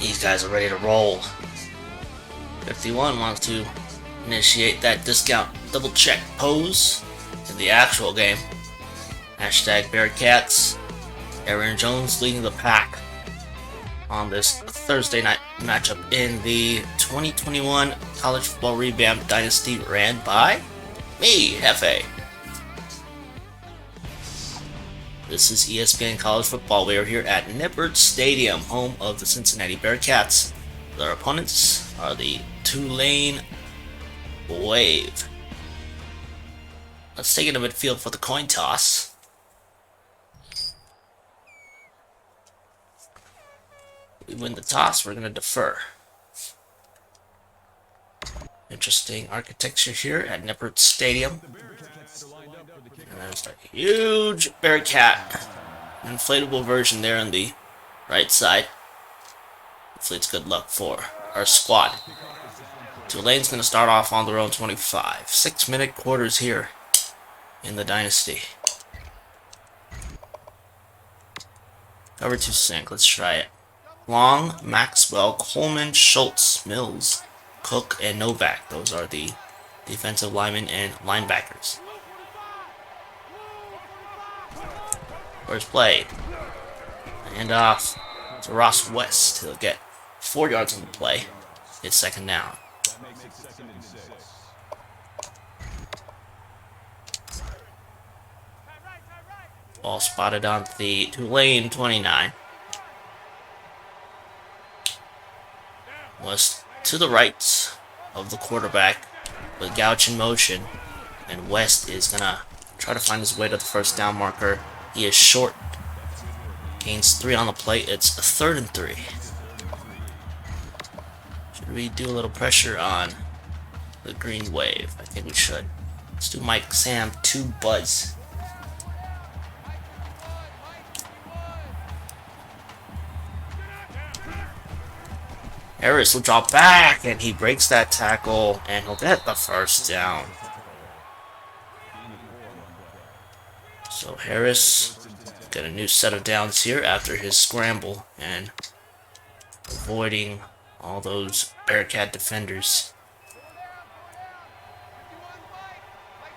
These guys are ready to roll. 51 wants to initiate that discount double check pose in the actual game. Hashtag Bearcats. Aaron Jones leading the pack on this Thursday night matchup in the 2021 College Football Revamped Dynasty ran by me, Jefe. This is ESPN College Football. We are here at Nippert Stadium, home of the Cincinnati Bearcats. Their opponents are the Tulane Wave. Let's take it to midfield for the coin toss. We win the toss, we're going to defer. Interesting architecture here at Nippert Stadium. And there's a huge Bearcat. Inflatable version there on the right side. Hopefully it's good luck for our squad. Tulane's going to start off on their own 25. 6-minute quarters here in the Dynasty. Cover 2 sync, let's try it. Long, Maxwell, Coleman, Schultz, Mills, Cook, and Novak. Those are the defensive linemen and linebackers. First play. Hand off to Ross West. He'll get 4 yards on the play. It's second down. Ball spotted on the Tulane 29. West to the right of the quarterback with Gouch in motion. And West is going to try to find his way to the first down marker. He is short. Gains 3 on the play. It's 3rd and 3. Should we do a little pressure on the Green Wave? I think we should. Let's do Mike Sam 2 Buzz. Harris will drop back, and he breaks that tackle, and he'll get the first down. So Harris got a new set of downs here after his scramble and avoiding all those Bearcat defenders.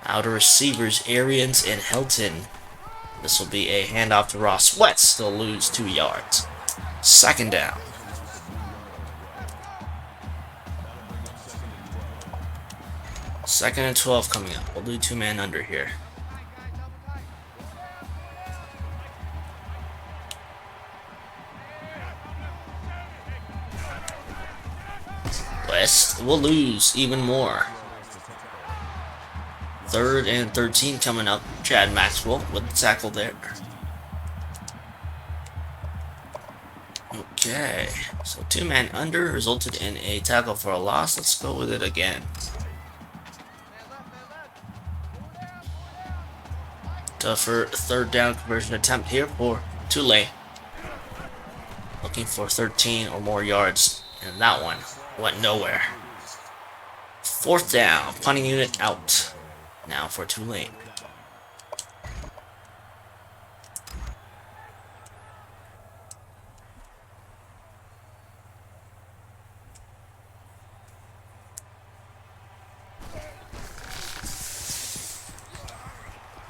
Outer receivers, Arians and Helton. This will be a handoff to Ross West. They'll lose 2 yards. Second down. Second and 12 coming up. We'll do 2-man under here. West will lose even more. 3rd and 13 coming up. Chad Maxwell with the tackle there. Okay, so 2-man under resulted in a tackle for a loss. Let's go with it again. Tougher 3rd down conversion attempt here for Tulane. Looking for 13 or more yards, and that one went nowhere. 4th down, punting unit out. Now for Tulane.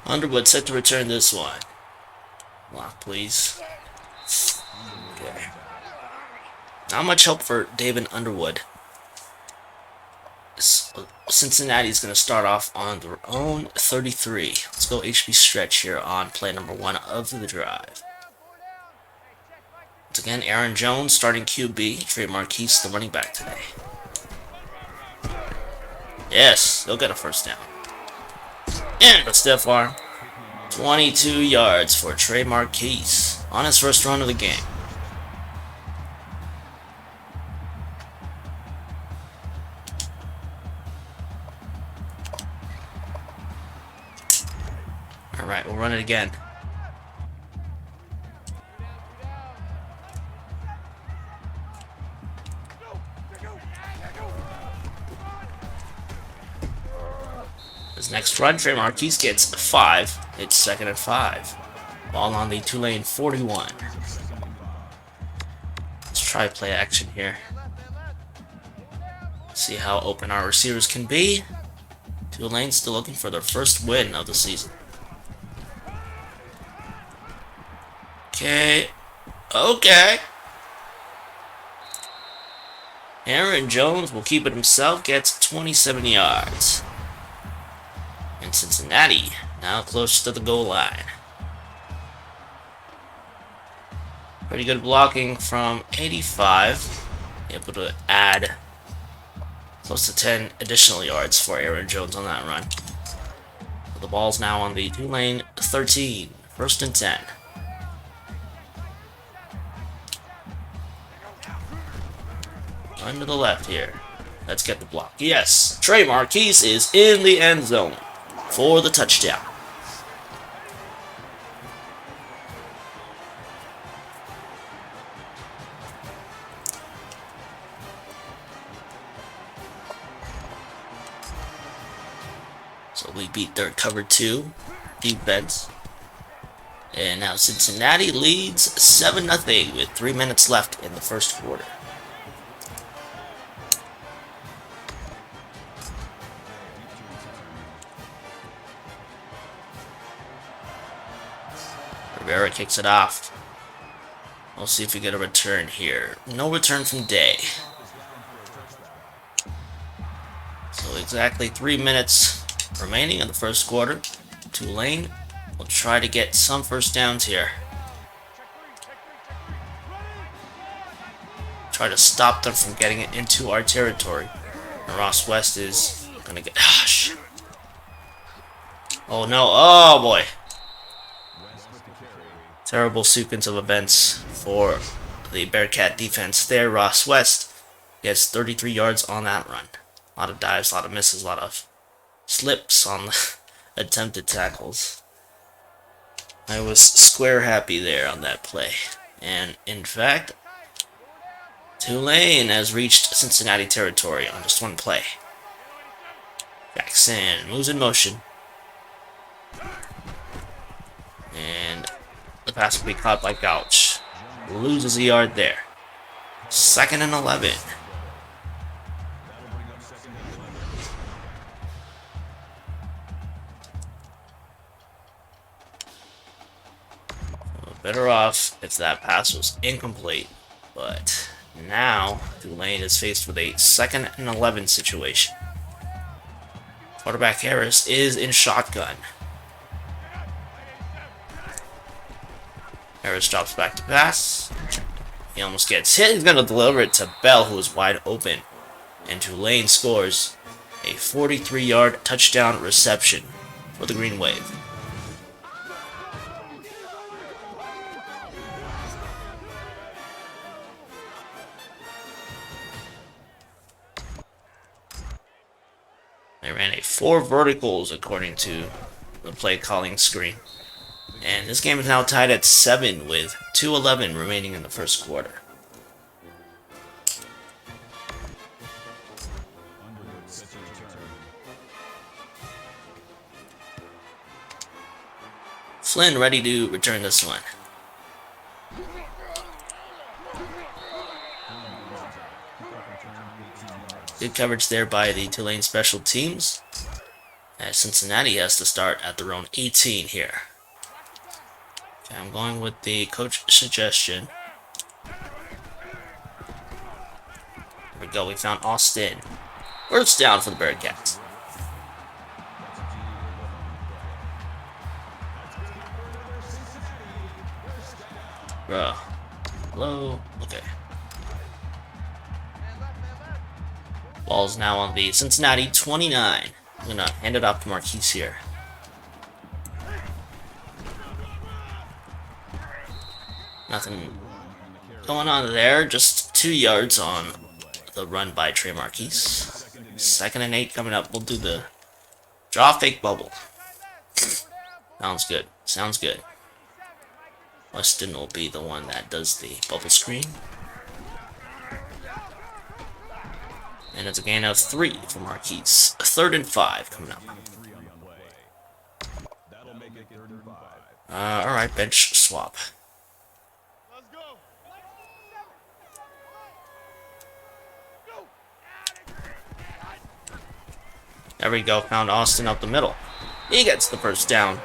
Underwood set to return this one. Lock, please. Okay. Not much help for David Underwood. Cincinnati's going to start off on their own 33. Let's go HB stretch here on play number 1 of the drive. Once again, Aaron Jones starting QB. Trey Marquise, the running back today. Yes, they'll get a first down. And a stiff arm. 22 yards for Trey Marquise on his first run of the game. Alright, we'll run it again. His next run, Trey Marquise gets 5. It's 2nd and 5. Ball on the Tulane 41. Let's try play action here. See how open our receivers can be. Tulane still looking for their first win of the season. Okay. Aaron Jones will keep it himself, gets 27 yards. And Cincinnati now close to the goal line. Pretty good blocking from 85. Able to add close to 10 additional yards for Aaron Jones on that run. The ball's now on the Tulane 13. First and 10. Run to the left here. Let's get the block. Yes, Trey Marquise is in the end zone for the touchdown. So we beat their cover 2 defense. And now Cincinnati leads 7-0 with 3 minutes left in the first quarter. Rivera kicks it off. We'll see if we get a return here. No return from Day. So exactly 3 minutes remaining in the first quarter. Tulane will try to get some first downs here. Try to stop them from getting it into our territory. And Ross West is gonna get... Ah, shit. Oh no, oh boy. Terrible sequence of events for the Bearcat defense there. Ross West gets 33 yards on that run. A lot of dives, a lot of misses, a lot of slips on the attempted tackles. I was square happy there on that play. And in fact, Tulane has reached Cincinnati territory on just one play. Jackson moves in motion. And the pass will be caught by Gouch. Loses a yard there. 2nd and 11. Better off if that pass was incomplete. But now Tulane is faced with a 2nd and 11 situation. Quarterback Harris is in shotgun. Harris drops back to pass. He almost gets hit. He's going to deliver it to Bell, who is wide open. And Tulane scores a 43-yard touchdown reception for the Green Wave. They ran a 4 verticals according to the play calling screen. And this game is now tied at 7 with 2:11 remaining in the first quarter. Flynn ready to return this one. Good coverage there by the Tulane special teams. As Cincinnati has to start at their own 18 here. Okay, I'm going with the coach suggestion. There we go, we found Austin. First down for the Bearcats. Bro. Hello? Okay. Ball's now on the Cincinnati 29. I'm gonna hand it off to Marquise here. Nothing going on there, just 2 yards on the run by Trey Marquise. 2nd and 8 coming up. We'll do the draw fake bubble. Sounds good. Sounds good. Weston will be the one that does the bubble screen. And it's a gain of 3 for Marquise. 3rd and 5 coming up. Alright, bench swap. There we go, found Austin up the middle. He gets the first down.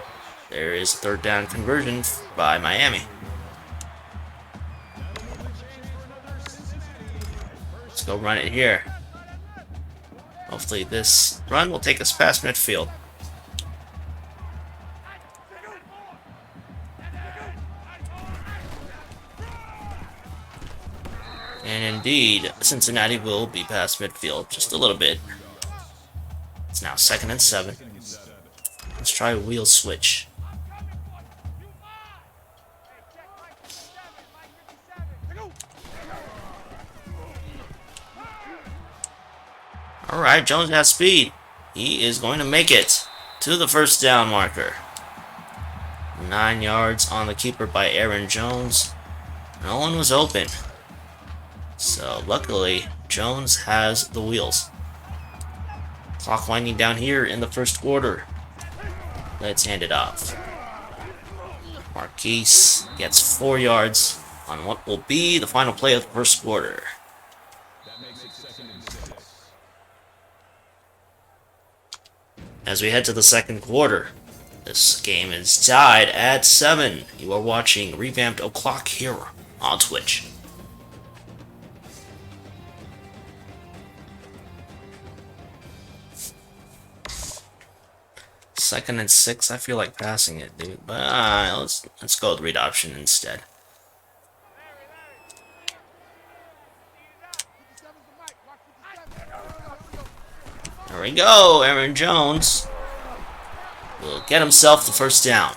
There is a third down conversion by Miami. Let's go run it here. Hopefully this run will take us past midfield. And indeed, Cincinnati will be past midfield just a little bit. It's now 2nd and 7. Let's try a wheel switch. Alright, Jones has speed. He is going to make it to the first down marker. 9 yards on the keeper by Aaron Jones. No one was open. So luckily, Jones has the wheels. Clock winding down here in the first quarter. Let's hand it off. Marquise gets 4 yards on what will be the final play of the first quarter. As we head to the second quarter, this game is tied at 7. You are watching Revamped O'Clock here on Twitch. Second and 6, I feel like passing it, dude. But let's go with read option instead. There we go, Aaron Jones will get himself the first down.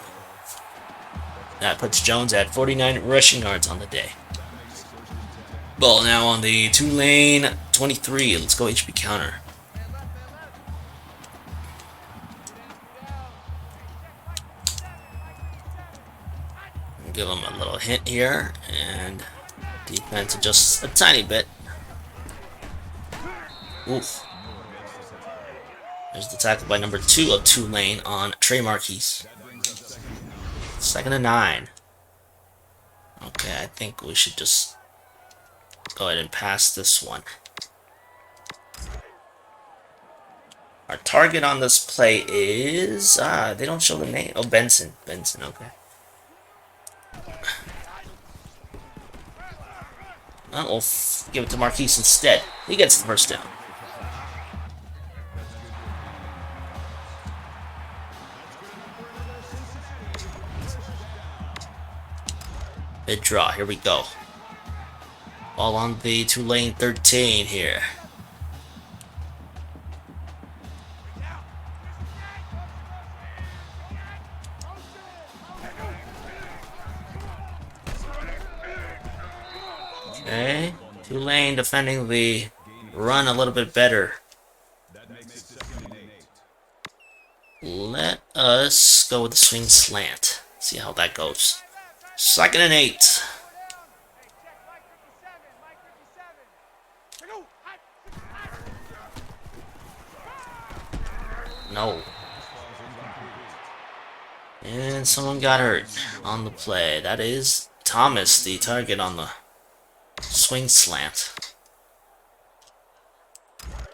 That puts Jones at 49 rushing yards on the day. Ball now on the Tulane 23. Let's go HB counter. Give him a little hint here, and defense just a tiny bit. Oof. There's the tackle by number 2 of Tulane on Trey Marquise. 2nd and 9. Okay, I think we should just go ahead and pass this one. Our target on this play is they don't show the name. Oh, Benson. Benson, okay. We'll give it to Marquise instead. He gets the first down. Mid draw, here we go. Ball on the Tulane 13 here. Okay, Tulane defending the run a little bit better. Let us go with the swing slant. See how that goes. 2nd and 8. No. And someone got hurt on the play. That is Thomas, the target on the swing slant.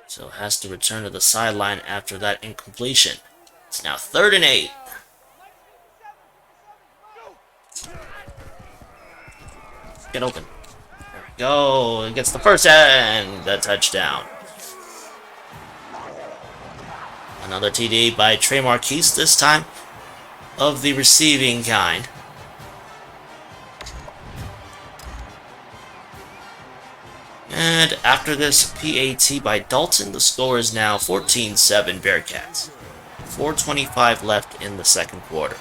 So has to return to the sideline after that incompletion. It's now 3rd and 8. Get open. There we go. It gets the first and the touchdown. Another TD by Trey Marquise, this time of the receiving kind. And after this PAT by Dalton, the score is now 14-7 Bearcats. 4:25 left in the second quarter.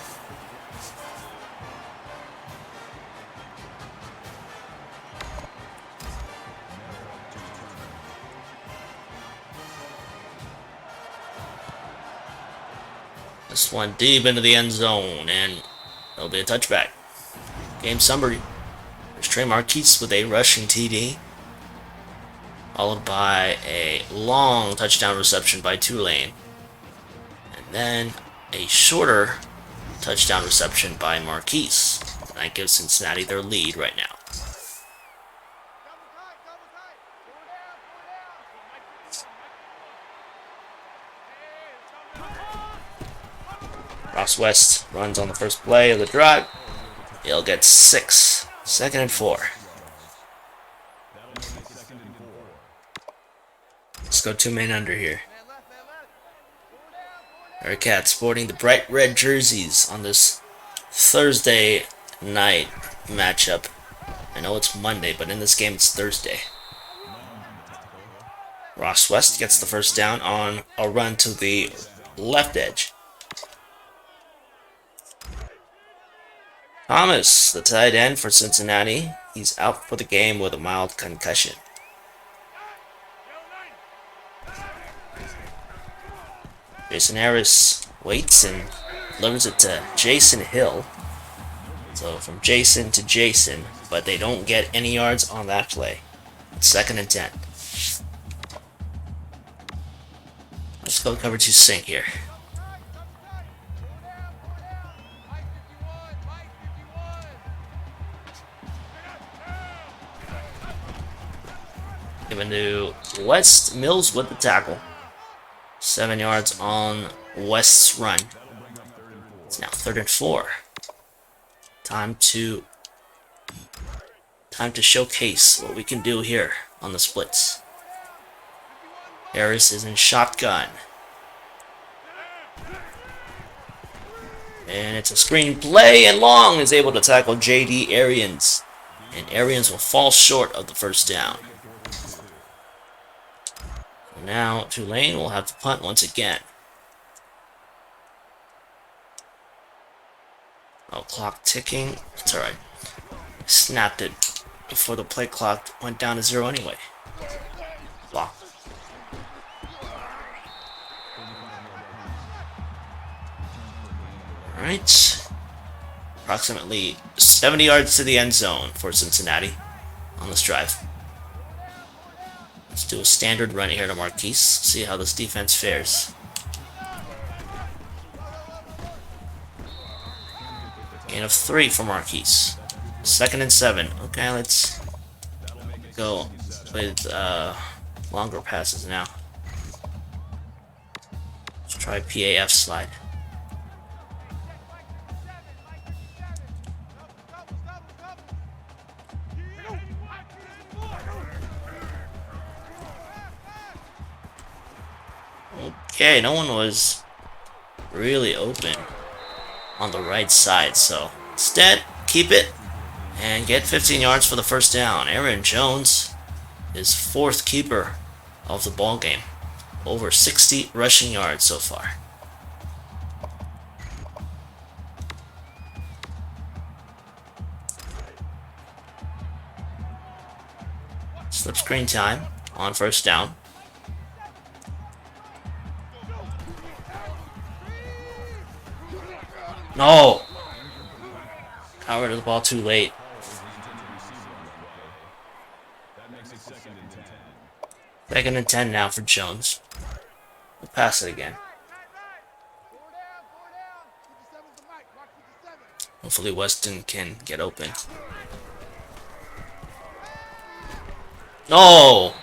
This one deep into the end zone, and there'll be a touchback. Game summary. There's Trey Marquise with a rushing TD, followed by a long touchdown reception by Tulane, and then a shorter touchdown reception by Marquise. That gives Cincinnati their lead right now. Ross West runs on the first play of the drive. He'll get 6. 2nd and 4. Let's go 2 men under here. Bearcats sporting the bright red jerseys on this Thursday night matchup. I know it's Monday, but in this game it's Thursday. Ross West gets the first down on a run to the left edge. Thomas, the tight end for Cincinnati, he's out for the game with a mild concussion. Jason Harris waits and delivers it to Jason Hill. So from Jason to Jason, but they don't get any yards on that play. It's 2nd and 10. Let's go cover 2 sink here. Given to West. Mills with the tackle. 7 yards on West's run. It's now 3rd and 4. Time to showcase what we can do here on the splits. Harris is in shotgun. And it's a screen play, and Long is able to tackle J.D. Arians. And Arians will fall short of the first down. Now Tulane will have to punt once again. Oh, clock ticking. It's alright. Snapped it before the play clock went down to 0 anyway. Block. Alright. Approximately 70 yards to the end zone for Cincinnati on this drive. Let's do a standard run here to Marquise. See how this defense fares. Gain of 3 for Marquise. 2nd and 7. Okay, let's go with longer passes now. Let's try PAF slide. Okay, no one was really open on the right side, so instead, keep it and get 15 yards for the first down. Aaron Jones is 4th keeper of the ball game. Over 60 rushing yards so far. Slip screen time on first down. No! Got rid of the ball too late. 2nd and 10 now for Jones. We'll pass it again. Hopefully Weston can get open. No!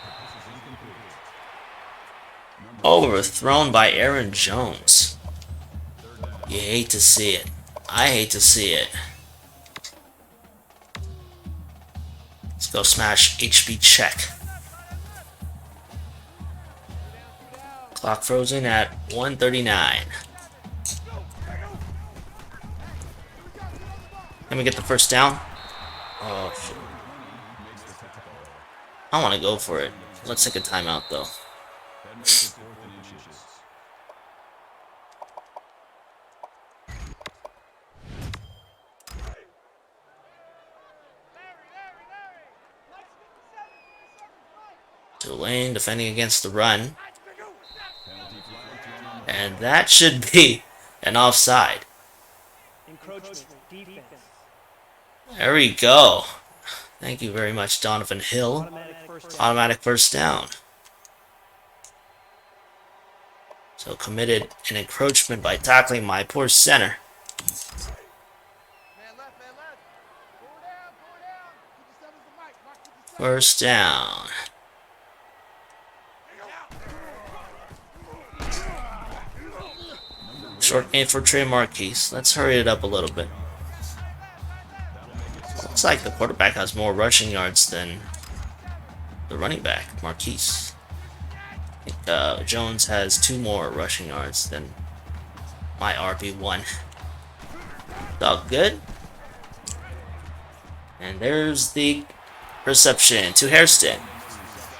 Overthrown by Aaron Jones. You hate to see it. I hate to see it. Let's go smash HB check. Clock frozen at 1:39. Let me get the first down. Oh, shit. I want to go for it. Let's take a timeout, though. Tulane defending against the run. And that should be an offside. There we go. Thank you very much, Donovan Hill. Automatic first down. So committed an encroachment by tackling my poor center. First down. Short game for Trey Marquise. Let's hurry it up a little bit. Looks like the quarterback has more rushing yards than the running back, Marquise. I think Jones has 2 more rushing yards than my RB1. All good. And there's the reception to Hairston.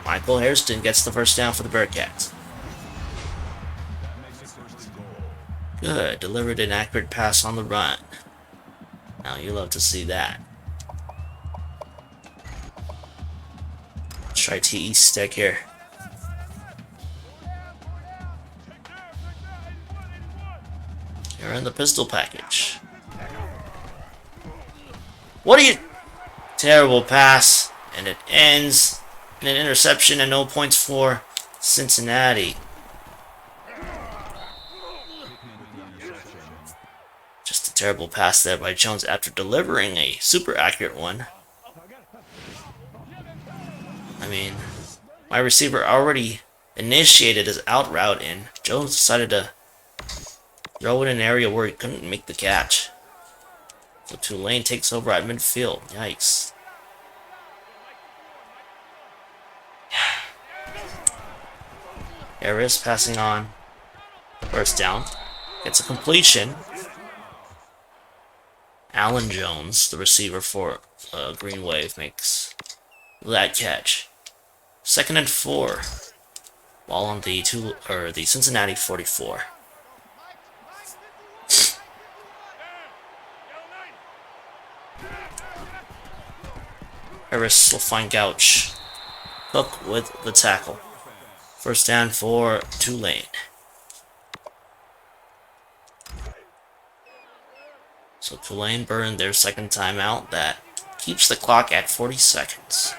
Michael Hairston gets the first down for the Bearcats. Good. Delivered an accurate pass on the run. Now you love to see that. Let's try TE stick here. You're in the pistol package. What are you... Terrible pass. And it ends in an interception and no points for Cincinnati. Just a terrible pass there by Jones after delivering a super accurate one. I mean, my receiver already initiated his out route and Jones decided to throw it in an area where he couldn't make the catch. So Tulane takes over at midfield. Yikes. Harris passing on. First down. Gets a completion. Allen Jones, the receiver for Green Wave, makes that catch. 2nd and 4. Ball on the Cincinnati 44. Harris will find Gouch. Cook with the tackle. First down for Tulane. So Tulane burned their second timeout. That keeps the clock at 40 seconds.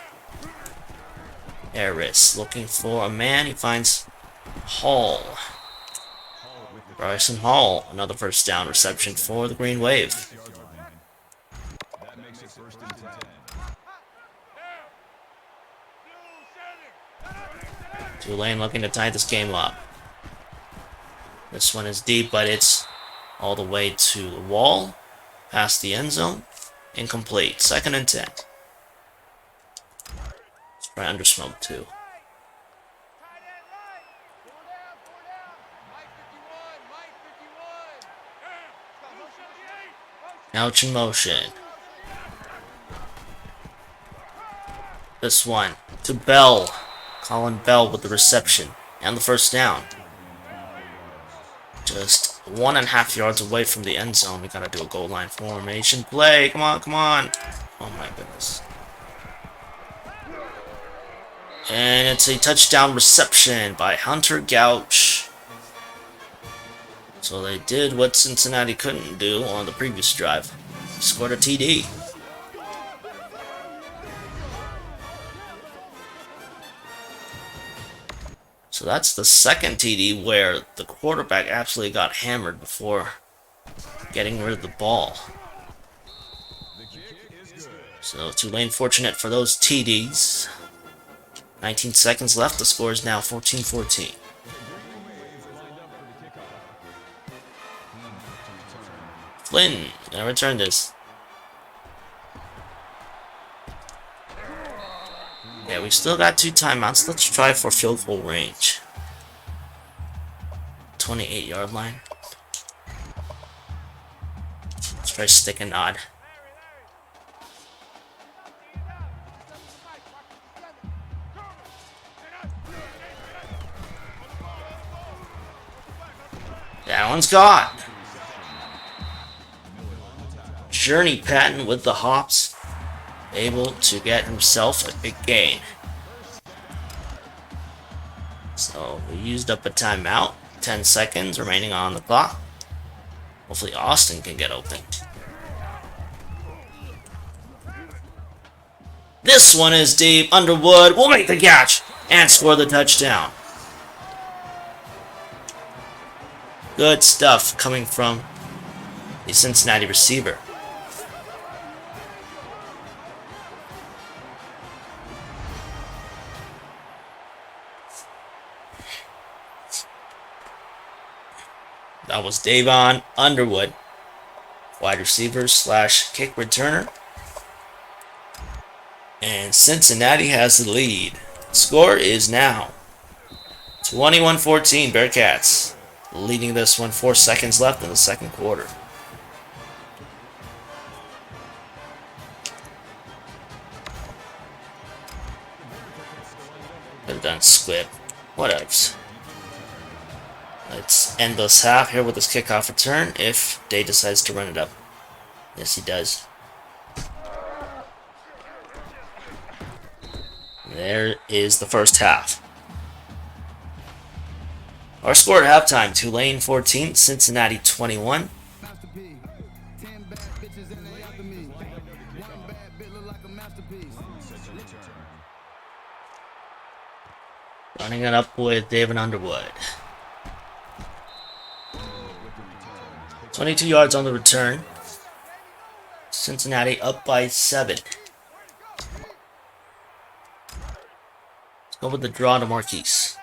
Harris looking for a man. He finds Hall. Bryson Hall. Another first down reception for the Green Wave. Tulane looking to tie this game up. This one is deep, but it's all the way to the wall. Past the end zone. Incomplete. 2nd and 10. Let's try under smoke too. Ouch in motion. This one to Bell. Colin Bell with the reception and the first down. Just 1.5 yards away from the end zone. We gotta do a goal line formation play. Come on, come on. Oh my goodness. And it's a touchdown reception by Hunter Gouch. So they did what Cincinnati couldn't do on the previous drive. Scored a TD. So that's the second TD where the quarterback absolutely got hammered before getting rid of the ball. So Tulane fortunate for those TDs. 19 seconds left. The score is now 14-14. Flynn gonna return this. Yeah, we still got 2 timeouts. Let's try for field goal range. 28-yard line. Let's try stick and nod. That one's gone. Journey Patton with the hops. Able to get himself a big gain. So we used up a timeout. 10 seconds remaining on the clock. Hopefully Austin can get open. This one is deep. Underwood will make the catch and score the touchdown. Good stuff coming from the Cincinnati receiver. That was Davon Underwood, wide receiver / kick returner. And Cincinnati has the lead. Score is now 21-14 Bearcats, leading this one 4 seconds left in the second quarter. Could have done squib. Whatevs. Let's end this half here with this kickoff return if Day decides to run it up. Yes, he does. There is the first half. Our score at halftime, Tulane 14, Cincinnati 21. Running it up with David Underwood. 22 yards on the return. Cincinnati up by 7. Let's go with the draw to Marquise.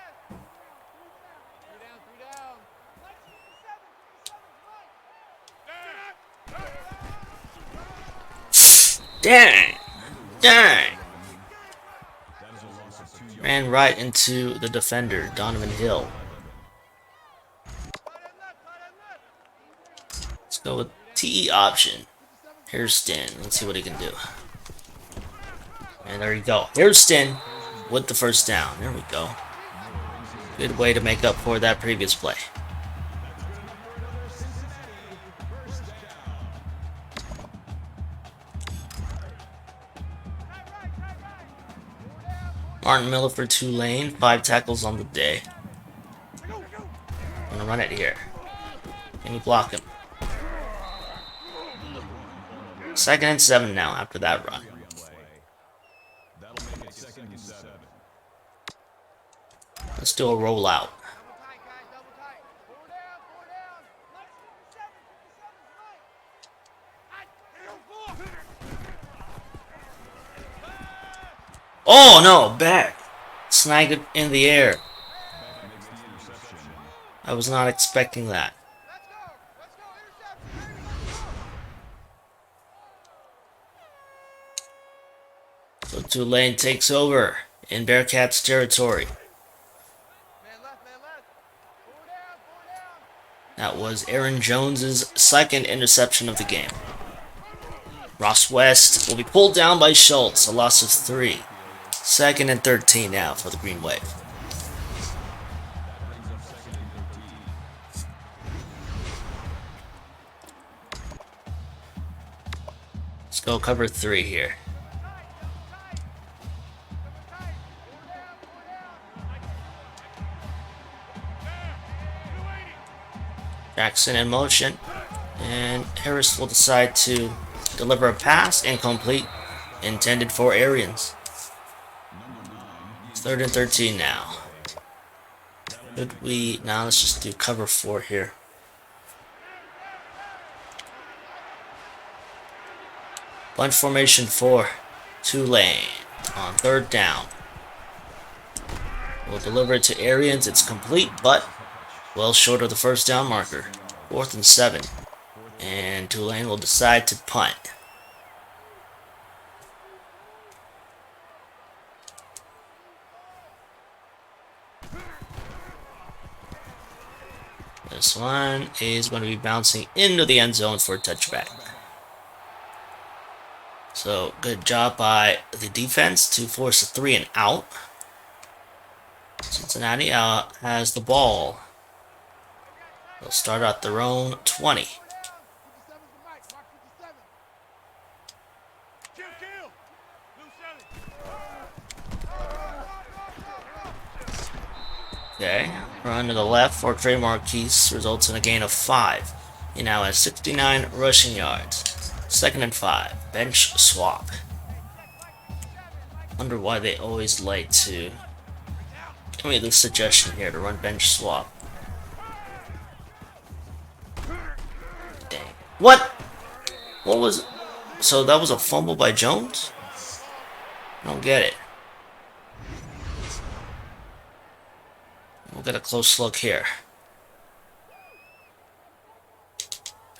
Dang! Ran right into the defender, Donovan Hill. Let's go with TE option. Here's Stin. Let's see what he can do. And there you go. Here's Stin with the first down. There we go. Good way to make up for that previous play. Martin Miller for Tulane, 5 tackles on the day. I'm gonna run it here. Can you block him? 2nd and 7 now after that run. Let's do a rollout. Oh no, back. Snag it in the air. I was not expecting that. So Tulane takes over in Bearcats territory. That was Aaron Jones's 2nd interception of the game. Ross West will be pulled down by Schultz, a loss of 3. 2nd and 13 now for the Green Wave. Let's go cover 3 here. Jackson in motion, and Harris will decide to deliver a pass incomplete, intended for Arians. 3rd and 13 now. Now let's just do cover 4 here. Bunch formation for Tulane on 3rd down. We'll deliver it to Arians. It's complete, but well short of the first down marker. 4th and 7. And Tulane will decide to punt. This one is going to be bouncing into the end zone for a touchback. So, good job by the defense to force a 3 and out. Cincinnati has the ball. They'll start at their own 20. Okay, run to the left for Trey Marquise results in a gain of 5. He now has 69 rushing yards. 2nd and 5. Bench swap. Wonder why they always like to give me this suggestion here to run bench swap. Dang. What? What was... So that was a fumble by Jones? I don't get it. We'll get a close look here.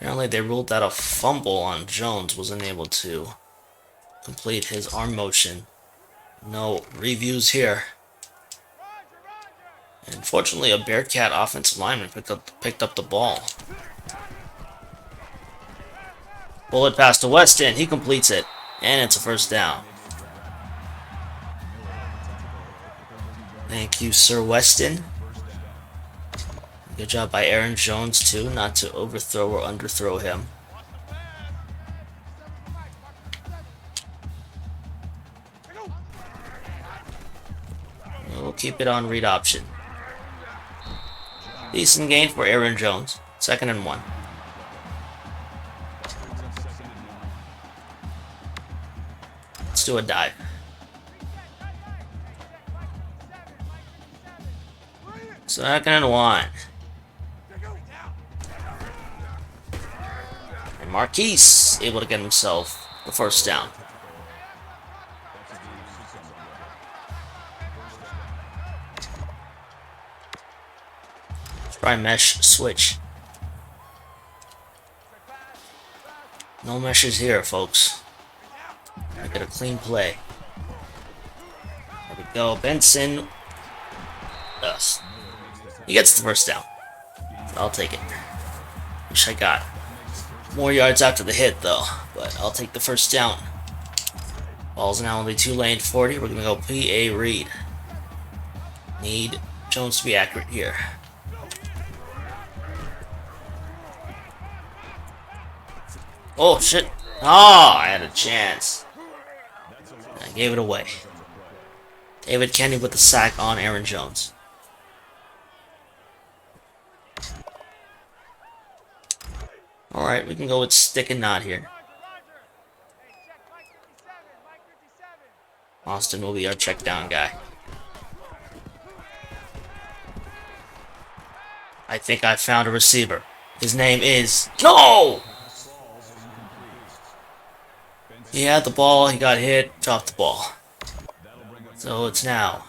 Apparently they ruled that a fumble on Jones wasn't able to complete his arm motion. No reviews here. And fortunately, a Bearcat offensive lineman picked up the ball. Bullet pass to Weston. He completes it. And it's a first down. Thank you, Sir Weston. Good job by Aaron Jones, too, not to overthrow or underthrow him. We'll keep it on read option. Decent gain for Aaron Jones. 2nd and 1. Let's do a dive. Second and 1. And Marquise able to get himself the first down. Try mesh switch. No meshes here, folks. Make it a clean play. There we go. Benson. Yes. He gets the first down. I'll take it. Wish I got more yards after the hit, though. But I'll take the first down. Ball's now on the Tulane 40. We're going to go PA read. Need Jones to be accurate here. Oh, shit. Oh, I had a chance. I gave it away. David Kenny with the sack on Aaron Jones. Alright, we can go with stick and knot here. Austin will be our check down guy. I think I found a receiver. His name is... No! He had the ball, he got hit, dropped the ball. So it's now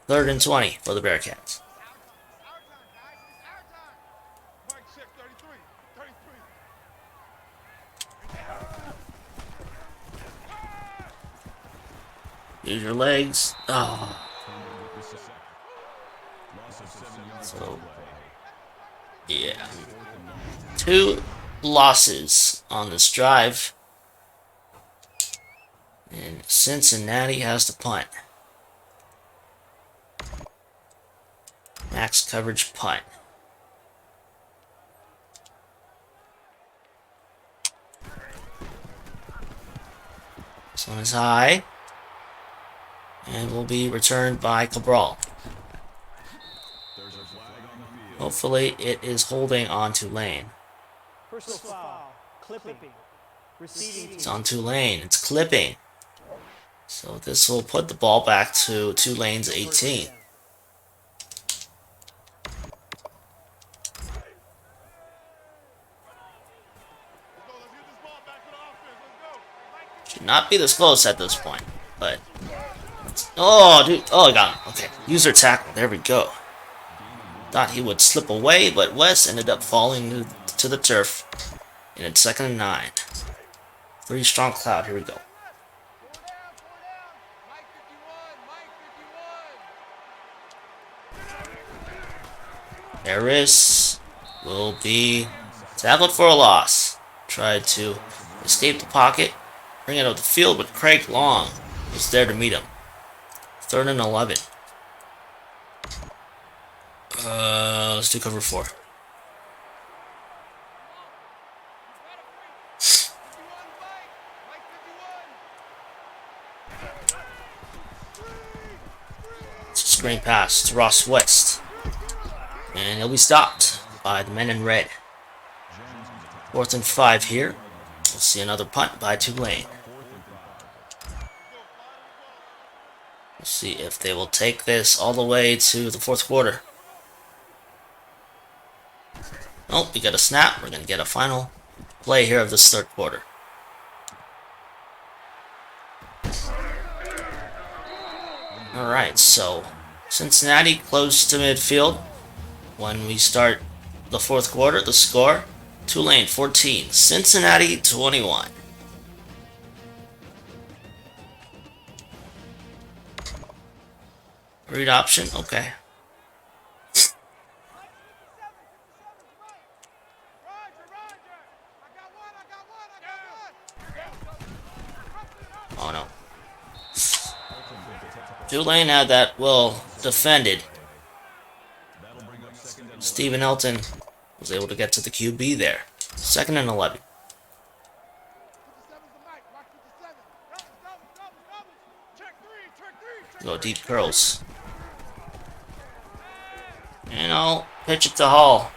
3rd and 20 for the Bearcats. Use your legs. Oh. So, yeah. 2 losses on this drive. And Cincinnati has the punt. Max coverage punt. This one is high. And will be returned by Cabral. Hopefully it is holding on Tulane. Personal foul, clipping, It's on Tulane. It's clipping. So this will put the ball back to Tulane's 18. Should not be this close at this point, but... Oh, dude. Oh, I got him. Okay. User tackle. There we go. Thought he would slip away, but Wes ended up falling to the turf. And it's 2nd and 9. 3 strong cloud. Here we go. Harris will be tackled for a loss. Tried to escape the pocket. Bring it up the field, but Craig Long was there to meet him. 3rd and 11. Let's do cover 4. Screen pass to Ross West. And he'll be stopped by the men in red. 4th and 5 here. We'll see another punt by Tulane. We'll see if they will take this all the way to the 4th quarter. Oh, we got a snap. We're going to get a final play here of this 3rd quarter. Alright, so Cincinnati close to midfield. When we start the 4th quarter, the score Tulane 14, Cincinnati 21. Read option, okay. Oh no. Tulane had that well defended. Stephen Elton was able to get to the QB there. 2nd and 11. Go deep curls. And I'll pitch it to Hall.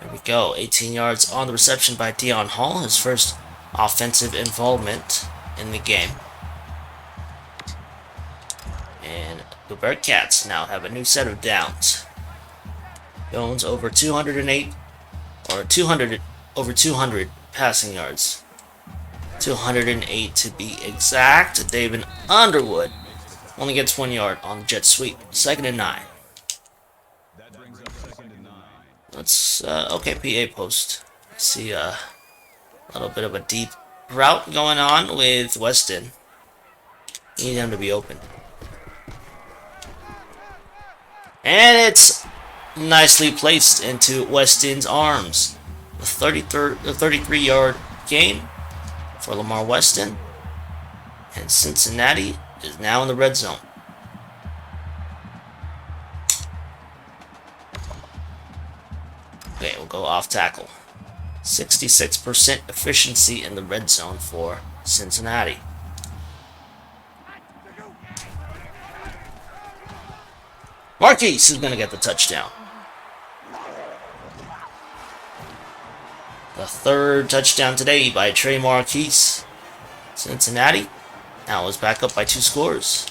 There we go. 18 yards on the reception by Dion Hall. His first offensive involvement in the game. And the Bearcats now have a new set of downs. Jones over 208, or 200, over 200 passing yards. 208 to be exact. David Underwood only gets 1 yard on the jet sweep. 2nd and 9. Let's, okay, PA post. See a little bit of a deep route going on with Weston. Need him to be open. And it's nicely placed into Weston's arms. The 33-yard gain for Lamar Weston. And Cincinnati is now in the red zone. Okay, we'll go off tackle. 66% efficiency in the red zone for Cincinnati. Marquise is going to get the touchdown. The 3rd touchdown today by Trey Marquise. Cincinnati now is back up by 2 scores.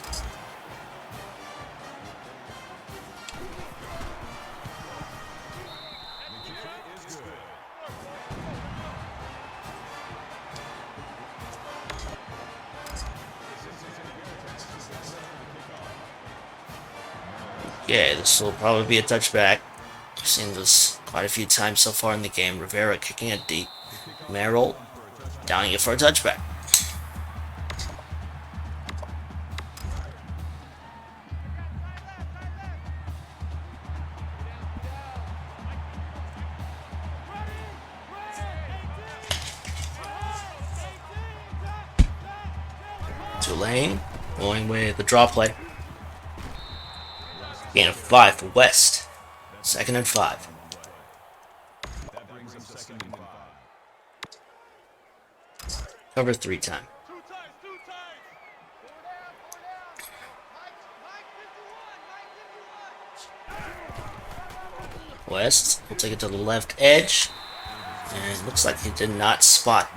Yeah, this will probably be a touchback. We've seen this quite a few times so far in the game. Rivera kicking it deep. Merrill downing it for a touchback. Tulane going with the draw play. Gain of 5 for West. 2nd and 5. Cover 3 time. West will take it to the left edge. And it looks like he did not spot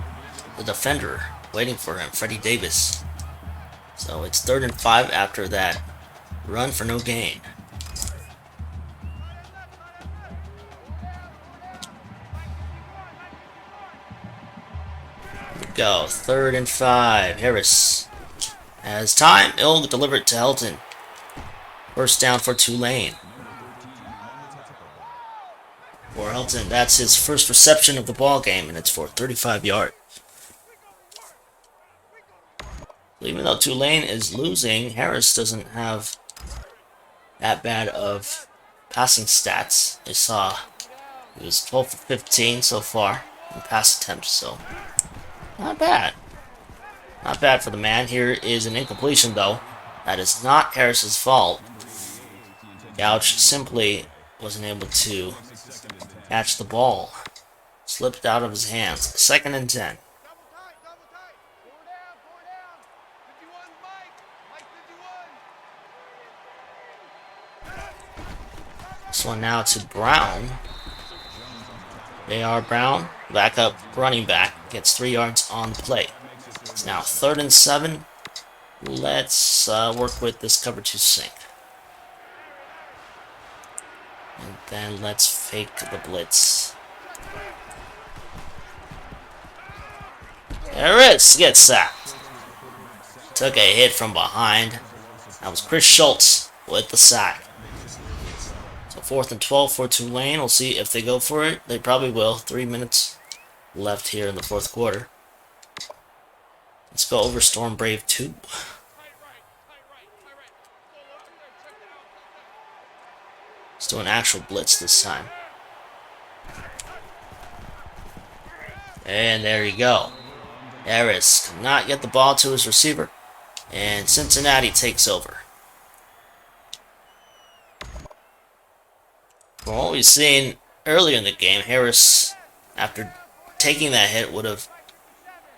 the defender waiting for him, Freddie Davis. So it's 3rd and 5 after that run for no gain. Go. 3rd and 5. Harris has time. He'll deliver it to Helton. First down for Tulane. For Helton, that's his first reception of the ball game, and it's for 35 yards. Even though Tulane is losing, Harris doesn't have that bad of passing stats. I saw he was 12 for 15 so far in pass attempts, so not bad. Not bad for the man. Here is an incompletion, though. That is not Harris's fault. Gouch simply wasn't able to catch the ball. Slipped out of his hands. 2nd and 10. This one now to Brown. J.R. Brown, backup running back, gets 3 yards on the play. It's now 3rd and 7. Let's work with this cover 2 sink. And then let's fake the blitz. Harris gets sacked. Took a hit from behind. That was Chris Schultz with the sack. So 4th and 12 for Tulane. We'll see if they go for it. They probably will. 3 minutes left here in the 4th quarter. Let's go over Storm Brave 2. Let's do an actual blitz this time. And there you go. Harris cannot get the ball to his receiver. And Cincinnati takes over. From what we've seen earlier in the game, Harris, after taking that hit, would have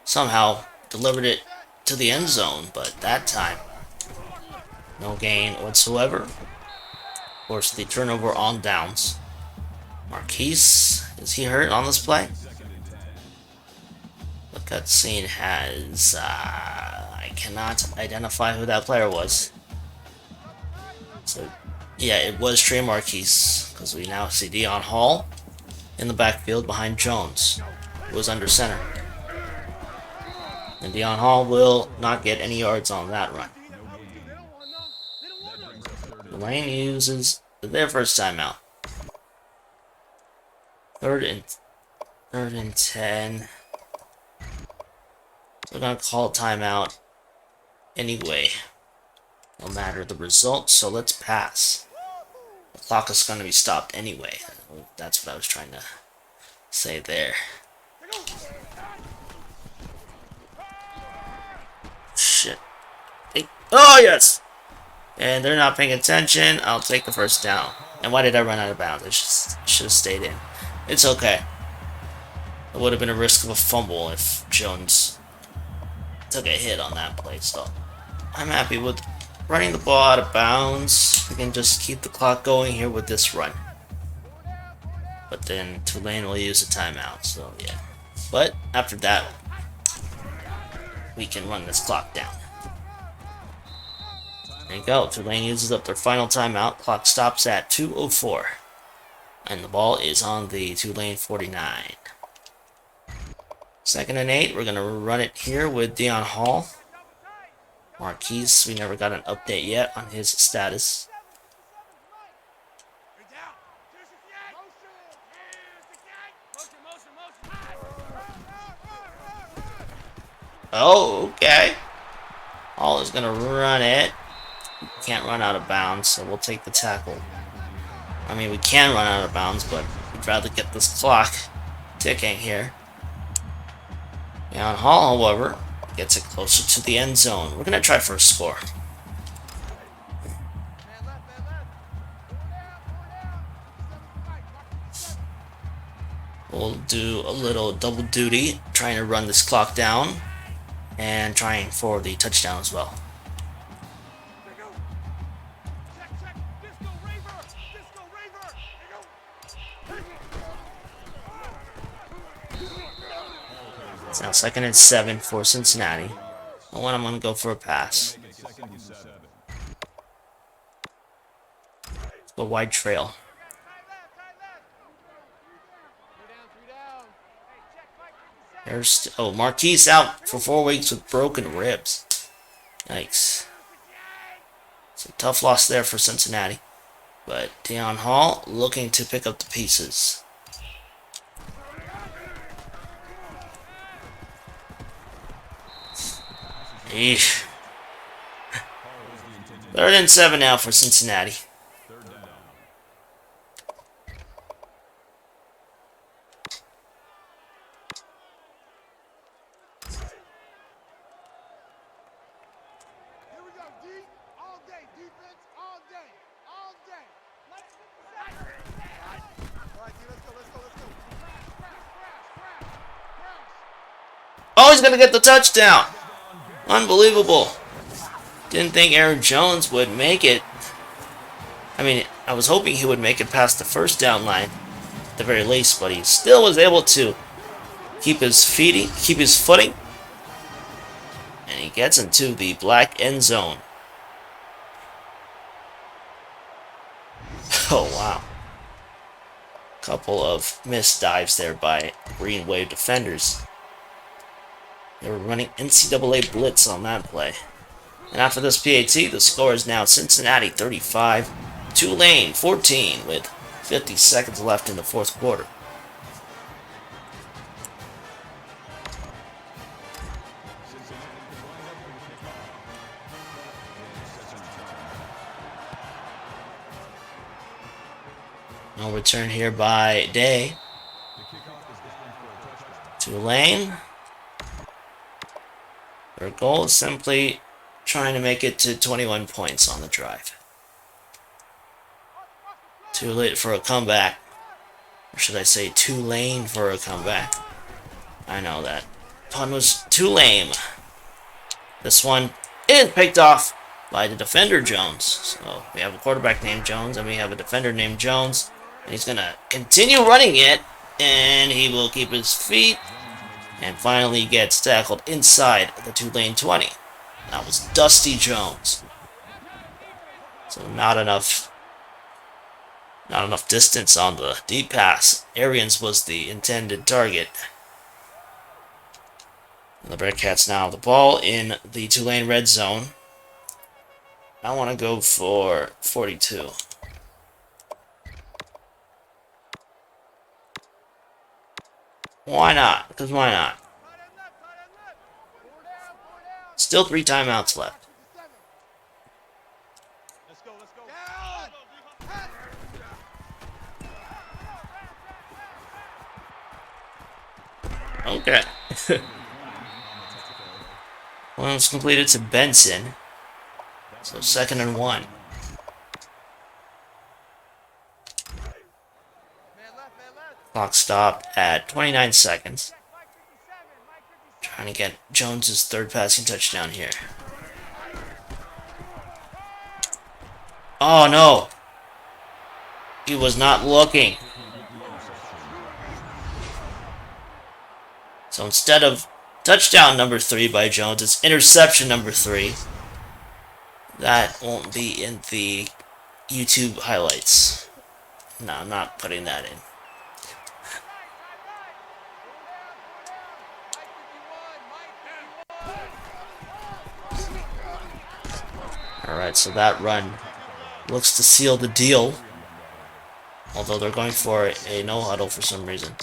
somehow delivered it to the end zone, but that time, no gain whatsoever. Of course, the turnover on downs. Marquise, is he hurt on this play? The cutscene has, I cannot identify who that player was. So, yeah, it was Trey Marquise, because we now see Dion Hall in the backfield behind Jones, who was under center. And Dion Hall will not get any yards on that run. Tulane uses their first timeout. Third and 10. We're gonna call timeout anyway, no matter the result. So let's pass. The clock is gonna be stopped anyway. That's what I was trying to say there. Shit. Oh yes. And they're not paying attention. I'll take the first down. And why did I run out of bounds? I should have stayed in. It's okay. It would have been a risk of a fumble if Jones took a hit on that play. So I'm happy with running the ball out of bounds. We can just keep the clock going here with this run. But then Tulane will use a timeout. So yeah. But after that, we can run this clock down. There you go. Tulane uses up their final timeout. Clock stops at 2:04. And the ball is on the Tulane 49. 2nd and 8. We're going to run it here with Dion Hall. Marquise, we never got an update yet on his status. Oh, okay. Hall is going to run it. Can't run out of bounds, so we'll take the tackle. I mean, we can run out of bounds, but we'd rather get this clock ticking here. And Hall, however, gets it closer to the end zone. We're going to try for a score. We'll do a little double duty, trying to run this clock down and trying for the touchdown as well. It's now 2nd and 7 for Cincinnati. And when I'm going to go for a pass. Let's go wide trail. There's Marquise out for 4 weeks with broken ribs. Yikes. It's a tough loss there for Cincinnati. But Dion Hall looking to pick up the pieces. Eesh. 3rd and 7 now for Cincinnati. Oh, he's gonna get the touchdown! Unbelievable. Didn't think Aaron Jones would make it. I mean, I was hoping he would make it past the first down line at the very least, but he still was able to keep his footing. And he gets into the black end zone. Oh, wow. Couple of missed dives there by Green Wave defenders. They were running NCAA blitz on that play. And after this PAT, the score is now Cincinnati 35, Tulane 14 with 50 seconds left in the fourth quarter. No return here by Day. Tulane. Their goal is simply trying to make it to 21 points on the drive. Too late for a comeback. Or should I say too lame for a comeback? I know that pun was too lame. This one is picked off by the defender Jones. So we have a quarterback named Jones and we have a defender named Jones. And he's going to continue running it. And he will keep his feet. And finally gets tackled inside the Tulane 20. That was Dusty Jones. So not enough distance on the deep pass. Arians was the intended target. And the Bearcats now have the ball in the Tulane red zone. I want to go for 42. Why not? Because why not? Still 3 timeouts left. Okay. One was completed to Benson. So 2nd and 1. Clock stopped at 29 seconds. Trying to get Jones's 3rd passing touchdown here. Oh no! He was not looking. So instead of touchdown number 3 by Jones, it's interception number 3. That won't be in the YouTube highlights. No, I'm not putting that in. Alright, so that run looks to seal the deal. Although they're going for a no-huddle for some reason.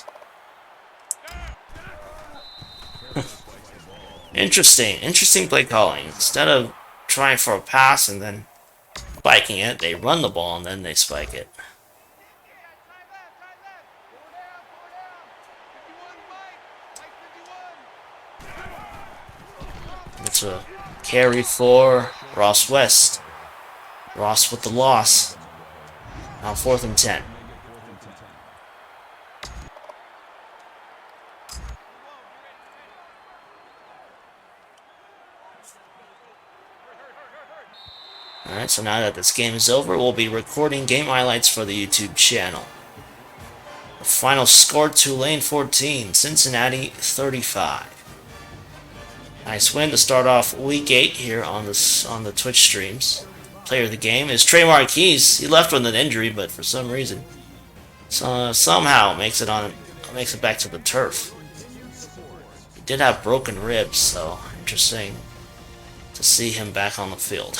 Interesting play calling. Instead of trying for a pass and then spiking it, they run the ball and then they spike it. It's a carry for Ross West. Ross with the loss. Now 4th and 10. Alright, so now that this game is over, we'll be recording game highlights for the YouTube channel. The final score, Tulane 14, Cincinnati 35. Nice win to start off week 8 here on the Twitch streams. Player of the game is Trey Marquise. He left with an injury, but for some reason, somehow makes it back to the turf. He did have broken ribs, so interesting to see him back on the field.